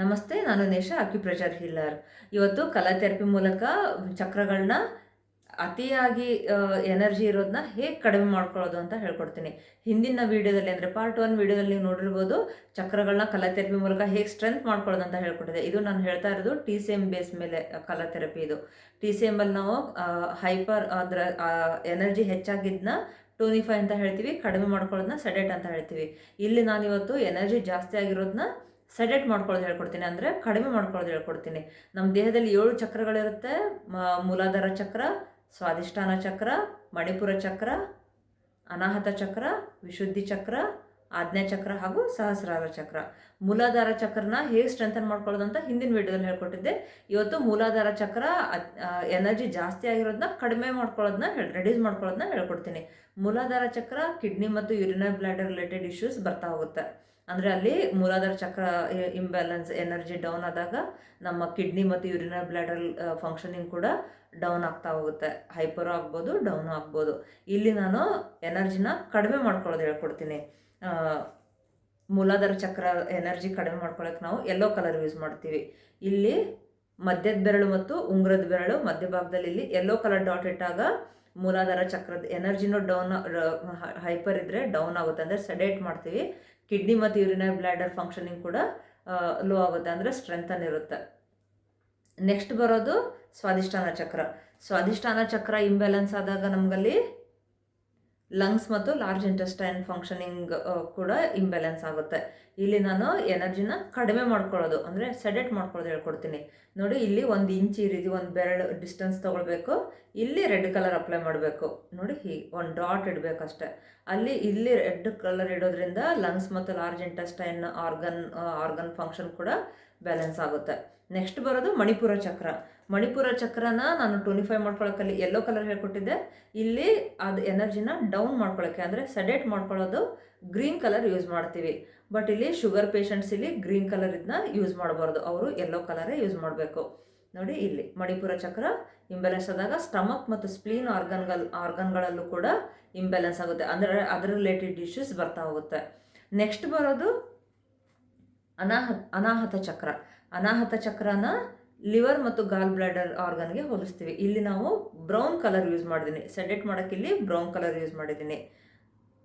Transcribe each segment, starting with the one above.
ನಮಸ್ತೆ, ನಾನು ನೇಷಾ acupressure healer. ಇವತ್ತು ಕಲಾ ಥೆರಪಿ ಮೂಲಕ ಚಕ್ರಗಳನ್ನ ಅತಿಯಾಗಿ ಎನರ್ಜಿ ಇರೋದನ್ನ ಹೇಗೆ ಕಡಿಮೆ ಮಾಡ್ಕೊಳ್ಳೋದು ಅಂತ ಹೇಳ್ಕೊಡ್ತೀನಿ. ಹಿಂದಿನ ವೀಡಿಯೋದಲ್ಲಿ ಅಂದರೆ ಪಾರ್ಟ್ 1 ವೀಡಿಯೋದಲ್ಲಿ ನೀವು ನೋಡಿರ್ಬೋದು, ಚಕ್ರಗಳನ್ನ ಕಲಾ ಥೆರಪಿ ಮೂಲಕ ಹೇಗೆ ಸ್ಟ್ರೆಂತ್ ಮಾಡ್ಕೊಳ್ಳೋದು ಅಂತ ಹೇಳ್ಕೊಟ್ಟಿದೆ. ಇದು ನಾನು ಹೇಳ್ತಾ ಇರೋದು TCM ಬೇಸ್ ಮೇಲೆ ಕಲಾ ಥೆರಪಿ. ಇದು TCM ಅಲ್ಲಿ ನಾವು ಹೈಪರ್ ಅದರ ಎನರ್ಜಿ ಹೆಚ್ಚಾಗಿದ್ದನ್ನ ಟೋನಿಫೈ ಅಂತ ಹೇಳ್ತೀವಿ, ಕಡಿಮೆ ಮಾಡ್ಕೊಳ್ಳೋದನ್ನ ಸೆಡೆಟ್ ಅಂತ ಹೇಳ್ತೀವಿ. ಇಲ್ಲಿ ನಾನಿವತ್ತು ಎನರ್ಜಿ ಜಾಸ್ತಿ ಆಗಿರೋದನ್ನ ಸೆಡೆಟ್ ಮಾಡ್ಕೊಳ್ಳೋದು ಹೇಳ್ಕೊಡ್ತೀನಿ, ಅಂದರೆ ಕಡಿಮೆ ಮಾಡ್ಕೊಳ್ಳೋದು ಹೇಳ್ಕೊಡ್ತೀನಿ. ನಮ್ಮ ದೇಹದಲ್ಲಿ 7 ಚಕ್ರಗಳಿರುತ್ತೆ. ಮೂಲಾಧಾರ ಚಕ್ರ, ಸ್ವಾಧಿಷ್ಠಾನ ಚಕ್ರ, ಮಣಿಪುರ ಚಕ್ರ, ಅನಾಹತ ಚಕ್ರ, ವಿಶುದ್ಧಿ ಚಕ್ರ, ಆಜ್ಞಾ ಚಕ್ರ ಹಾಗೂ ಸಹಸ್ರಾರ ಚಕ್ರ. ಮೂಲಾಧಾರ ಚಕ್ರನ ಹೇಗೆ ಸ್ಟ್ರೆಂಥನ್ ಮಾಡ್ಕೊಳ್ಳೋದು ಅಂತ ಹಿಂದಿನ ವೀಡಿಯೋದಲ್ಲಿ ಹೇಳ್ಕೊಟ್ಟಿದ್ದೆ. ಇವತ್ತು ಮೂಲಾಧಾರ ಚಕ್ರ ಎನರ್ಜಿ ಜಾಸ್ತಿ ಆಗಿರೋದನ್ನ ಕಡಿಮೆ ಮಾಡ್ಕೊಳ್ಳೋದನ್ನ ರೆಡ್ಯೂಸ್ ಮಾಡ್ಕೊಳ್ಳೋದನ್ನ ಹೇಳ್ಕೊಡ್ತೀನಿ. ಮೂಲಾಧಾರ ಚಕ್ರ ಕಿಡ್ನಿ ಮತ್ತು ಯೂರಿನರಿ ಬ್ಲಾಡರ್ ರಿಲೇಟೆಡ್ ಇಶ್ಯೂಸ್ ಬರ್ತಾ ಹೋಗುತ್ತೆ. ಅಂದರೆ ಅಲ್ಲಿ ಮೂಲಾಧಾರ ಚಕ್ರ ಇಂಬ್ಯಾಲೆನ್ಸ್ ಎನರ್ಜಿ ಡೌನ್ ಆದಾಗ ನಮ್ಮ ಕಿಡ್ನಿ ಮತ್ತು ಯೂರಿನರಿ ಬ್ಲಾಡರ್ ಫಂಕ್ಷನಿಂಗ್ ಕೂಡ ಡೌನ್ ಆಗ್ತಾ ಹೋಗುತ್ತೆ. ಹೈಪರ್ ಆಗ್ಬೋದು, ಡೌನ್ ಆಗ್ಬೋದು. ಇಲ್ಲಿ ನಾನು ಎನರ್ಜಿನ ಕಡಿಮೆ ಮಾಡ್ಕೊಳ್ಳೋದು ಹೇಳ್ಕೊಡ್ತೀನಿ. ಮೂಲಾಧಾರ ಚಕ್ರ ಎನರ್ಜಿ ಕಡಿಮೆ ಮಾಡ್ಕೊಳ್ಳೋಕೆ ನಾವು ಯೆಲ್ಲೋ ಕಲರ್ ಯೂಸ್ ಮಾಡ್ತೀವಿ. ಇಲ್ಲಿ ಮಧ್ಯದ ಬೆರಳು ಮತ್ತು ಉಂಗುರದ ಬೆರಳು ಮಧ್ಯಭಾಗದಲ್ಲಿ ಇಲ್ಲಿ ಯೆಲ್ಲೋ ಕಲರ್ ಡಾಟ್ ಇಟ್ಟಾಗ ಮೂಲಾಧಾರ ಚಕ್ರದ ಎನರ್ಜಿನೂ ಡೌನ್, ಹೈಪರ್ ಇದ್ದರೆ ಡೌನ್ ಆಗುತ್ತೆ, ಅಂದರೆ ಸೆಡೇಟ್ ಮಾಡ್ತೀವಿ. ಕಿಡ್ನಿ ಮತ್ತು ಯೂರಿನರಿ ಬ್ಲಾಡರ್ ಫಂಕ್ಷನಿಂಗ್ ಕೂಡ ಲೋ ಆಗುತ್ತೆ, ಅಂದರೆ ಸ್ಟ್ರೆಂಥನ್ ಇರುತ್ತೆ. ನೆಕ್ಸ್ಟ್ ಬರೋದು ಸ್ವಾಧಿಷ್ಠಾನ ಚಕ್ರ. ಸ್ವಾಧಿಷ್ಠಾನ ಚಕ್ರ ಇಂಬ್ಯಾಲೆನ್ಸ್ ಆದಾಗ ನಮಗಲ್ಲಿ ಲಂಗ್ಸ್ ಮತ್ತು ಲಾರ್ಜ್ ಇಂಟೆಸ್ಟೈನ್ ಫಂಕ್ಷನಿಂಗ್ ಕೂಡ ಇಂಬ್ಯಾಲೆನ್ಸ್ ಆಗುತ್ತೆ. ಇಲ್ಲಿ ನಾನು ಎನರ್ಜಿನ ಕಡಿಮೆ ಮಾಡ್ಕೊಳ್ಳೋದು, ಅಂದರೆ ಸೆಡೆಟ್ ಮಾಡ್ಕೊಳ್ಳೋದು ಹೇಳ್ಕೊಡ್ತೀನಿ. ನೋಡಿ, ಇಲ್ಲಿ 1 ಇಂಚ್ ಈ ರೀತಿ ಒಂದು ಬೆರಳು ಡಿಸ್ಟೆನ್ಸ್ ತೊಗೊಳ್ಬೇಕು. ಇಲ್ಲಿ ರೆಡ್ ಕಲರ್ ಅಪ್ಲೈ ಮಾಡಬೇಕು. ನೋಡಿ, ಹೀಗೆ ಒಂದು ಡಾಟ್ ಇಡಬೇಕಷ್ಟೆ. ಇಲ್ಲಿ ರೆಡ್ ಕಲರ್ ಇಡೋದ್ರಿಂದ ಲಂಗ್ಸ್ ಮತ್ತು ಲಾರ್ಜ್ ಇಂಟೆಸ್ಟೈನ್ ಆರ್ಗನ್ ಫಂಕ್ಷನ್ ಕೂಡ ಬ್ಯಾಲೆನ್ಸ್ ಆಗುತ್ತೆ. ನೆಕ್ಸ್ಟ್ ಬರೋದು ಮಣಿಪುರ ಚಕ್ರ. ಮಣಿಪುರ ಚಕ್ರನ ನಾನು ಟೋನಿಫೈ ಮಾಡ್ಕೊಳ್ಳೋಕ್ಕಲ್ಲಿ ಯೆಲ್ಲೋ ಕಲರ್ ಹೇಳ್ಕೊಟ್ಟಿದ್ದೆ. ಇಲ್ಲಿ ಅದು ಎನರ್ಜಿನ ಡೌನ್ ಮಾಡ್ಕೊಳ್ಳೋಕ್ಕೆ, ಅಂದರೆ ಸೆಡೆಟ್ ಮಾಡ್ಕೊಳ್ಳೋದು ಗ್ರೀನ್ ಕಲರ್ ಯೂಸ್ ಮಾಡ್ತೀವಿ. ಬಟ್ ಇಲ್ಲಿ ಶುಗರ್ ಪೇಷಂಟ್ಸ್ ಇಲ್ಲಿ ಗ್ರೀನ್ ಕಲರ್ ಇದನ್ನ ಯೂಸ್ ಮಾಡಬಾರ್ದು, ಅವರು ಯೆಲ್ಲೋ ಕಲರೇ ಯೂಸ್ ಮಾಡಬೇಕು. ನೋಡಿ, ಇಲ್ಲಿ ಮಣಿಪುರ ಚಕ್ರ ಇಂಬ್ಯಾಲೆನ್ಸ್ ಆದಾಗ ಸ್ಟಮಕ್ ಮತ್ತು ಸ್ಪ್ಲೀನ್ ಆರ್ಗನ್ಗಳಲ್ಲೂ ಕೂಡ ಇಂಬ್ಯಾಲೆನ್ಸ್ ಆಗುತ್ತೆ, ಅಂದರೆ ಅದರ ರಿಲೇಟೆಡ್ ಇಶ್ಯೂಸ್ ಬರ್ತಾ ಹೋಗುತ್ತೆ. ನೆಕ್ಸ್ಟ್ ಬರೋದು ಅನಾಹತ ಚಕ್ರ. ಅನಾಹತ ಚಕ್ರನ ಲಿವರ್ ಮತ್ತು ಗಾಲ್ ಬ್ಲಾಡರ್ ಆರ್ಗನ್ಗೆ ಹೋಲಿಸ್ತೀವಿ. ಇಲ್ಲಿ ನಾವು ಬ್ರೌನ್ ಕಲರ್ ಯೂಸ್ ಮಾಡಿದ್ದೀನಿ. ಸೆಡೆಟ್ ಮಾಡೋಕ್ಕೆ ಇಲ್ಲಿ ಬ್ರೌನ್ ಕಲರ್ ಯೂಸ್ ಮಾಡಿದ್ದೀನಿ.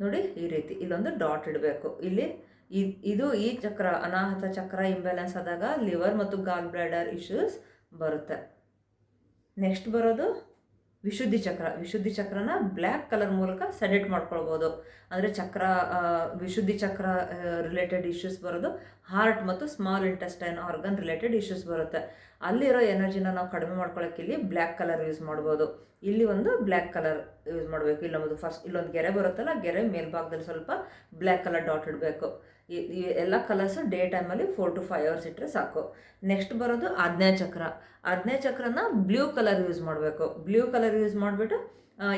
ನೋಡಿ, ಈ ರೀತಿ ಇಲ್ಲೊಂದು ಡಾಟ್ ಇಡಬೇಕು. ಇಲ್ಲಿ ಈ ಚಕ್ರ, ಅನಾಹತ ಚಕ್ರ ಇಂಬ್ಯಾಲೆನ್ಸ್ ಆದಾಗ ಲಿವರ್ ಮತ್ತು ಗಾಲ್ ಬ್ಲಾಡರ್ ಇಶ್ಯೂಸ್ ಬರುತ್ತೆ. ನೆಕ್ಸ್ಟ್ ಬರೋದು ವಿಶುದ್ಧಿ ಚಕ್ರ. ವಿಶುದ್ಧಿ ಚಕ್ರನ ಬ್ಲ್ಯಾಕ್ ಕಲರ್ ಮೂಲಕ ಸೆಡೆಟ್ ಮಾಡ್ಕೊಳ್ಬೋದು, ಅಂದರೆ ವಿಶುದ್ಧಿ ಚಕ್ರ ರಿಲೇಟೆಡ್ ಇಶ್ಯೂಸ್ ಬರೋದು ಹಾರ್ಟ್ ಮತ್ತು small intestine organ related issues ಬರುತ್ತೆ. ಅಲ್ಲಿರೋ ಎನರ್ಜಿನ ನಾವು ಕಡಿಮೆ ಮಾಡ್ಕೊಳ್ಳೋಕೆ ಇಲ್ಲಿ ಬ್ಲ್ಯಾಕ್ ಕಲರ್ ಯೂಸ್ ಮಾಡ್ಬೋದು. ಇಲ್ಲಿ ಒಂದು ಬ್ಲ್ಯಾಕ್ ಕಲರ್ ಯೂಸ್ ಮಾಡಬೇಕು. ಇಲ್ಲೊಂದು ಇಲ್ಲೊಂದು ಗೆರೆ ಬರುತ್ತಲ್ಲ, ಗೆರೆ ಮೇಲ್ಭಾಗದಲ್ಲಿ ಸ್ವಲ್ಪ ಬ್ಲ್ಯಾಕ್ ಕಲರ್ ಡಾಟ್ ಇಡಬೇಕು. ಈ ಎಲ್ಲ ಕಲರ್ಸು ಡೇ ಟೈಮಲ್ಲಿ 4 to 5 hours ಇಟ್ಟರೆ ಸಾಕು. ನೆಕ್ಸ್ಟ್ ಬರೋದು ಆಜ್ಞಾ ಚಕ್ರ. ಆಜ್ಞಾ ಚಕ್ರನ ಬ್ಲೂ ಕಲರ್ ಯೂಸ್ ಮಾಡಬೇಕು. ಬ್ಲೂ ಕಲರ್ ಯೂಸ್ ಮಾಡಿಬಿಟ್ಟು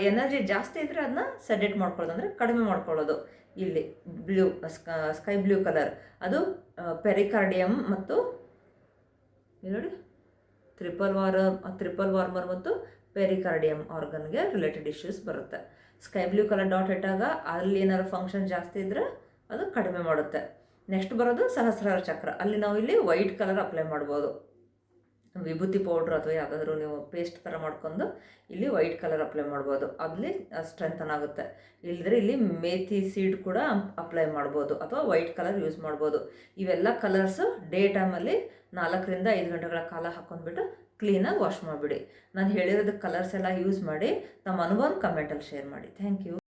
ಎನರ್ಜಿ ಜಾಸ್ತಿ ಇದ್ದರೆ ಅದನ್ನ ಸೆಡೆಟ್ ಮಾಡ್ಕೊಳ್ಳೋದು, ಅಂದರೆ ಕಡಿಮೆ ಮಾಡ್ಕೊಳ್ಳೋದು. ಇಲ್ಲಿ ಸ್ಕೈ ಬ್ಲೂ ಕಲರ್ ಅದು ಪೆರಿಕಾರ್ಡಿಯಮ್ ಮತ್ತು ನೋಡಿ ಟ್ರಿಪಲ್ ವಾರ್ಮರ್ ಮತ್ತು ಪೆರಿಕಾರ್ಡಿಯಮ್ ಆರ್ಗನ್ಗೆ ರಿಲೇಟೆಡ್ ಇಶ್ಯೂಸ್ ಬರುತ್ತೆ. ಸ್ಕೈ ಬ್ಲೂ ಕಲರ್ ಡಾಟ್ ಇಟ್ಟಾಗ ಅಲ್ಲಿ ಏನಾದ್ರು ಫಂಕ್ಷನ್ ಜಾಸ್ತಿ ಇದ್ದರೆ ಅದು ಕಡಿಮೆ ಮಾಡುತ್ತೆ. ನೆಕ್ಸ್ಟ್ ಬರೋದು ಸಹಸ್ರಾರ ಚಕ್ರ. ಅಲ್ಲಿ ನಾವು ಇಲ್ಲಿ ವೈಟ್ ಕಲರ್ ಅಪ್ಲೈ ಮಾಡ್ಬೋದು. ವಿಭೂತಿ ಪೌಡ್ರ್ ಅಥವಾ ಯಾವುದಾದ್ರೂ ನೀವು ಪೇಸ್ಟ್ ಥರ ಮಾಡ್ಕೊಂಡು ಇಲ್ಲಿ ವೈಟ್ ಕಲರ್ ಅಪ್ಲೈ ಮಾಡ್ಬೋದು, ಅಲ್ಲಿ ಸ್ಟ್ರೆಂಥನ್ ಆಗುತ್ತೆ. ಇಲ್ಲದ್ರೆ ಇಲ್ಲಿ ಮೇಥಿ ಸೀಡ್ ಕೂಡ ಅಪ್ಲೈ ಮಾಡ್ಬೋದು, ಅಥವಾ ವೈಟ್ ಕಲರ್ ಯೂಸ್ ಮಾಡ್ಬೋದು. ಇವೆಲ್ಲ ಕಲರ್ಸು ಡೇ ಟೈಮಲ್ಲಿ 4 ರಿಂದ 5 ಗಂಟೆಗಳ ಕಾಲ ಹಾಕ್ಕೊಂಡ್ಬಿಟ್ಟು ಕ್ಲೀನಾಗಿ ವಾಶ್ ಮಾಡಿಬಿಡಿ. ನಾನು ಹೇಳಿರೋದಕ್ಕೆ ಕಲರ್ಸ್ ಎಲ್ಲ ಯೂಸ್ ಮಾಡಿ ತಮ್ಮ ಅನುಭವ ಕಮೆಂಟಲ್ಲಿ ಶೇರ್ ಮಾಡಿ. Thank you.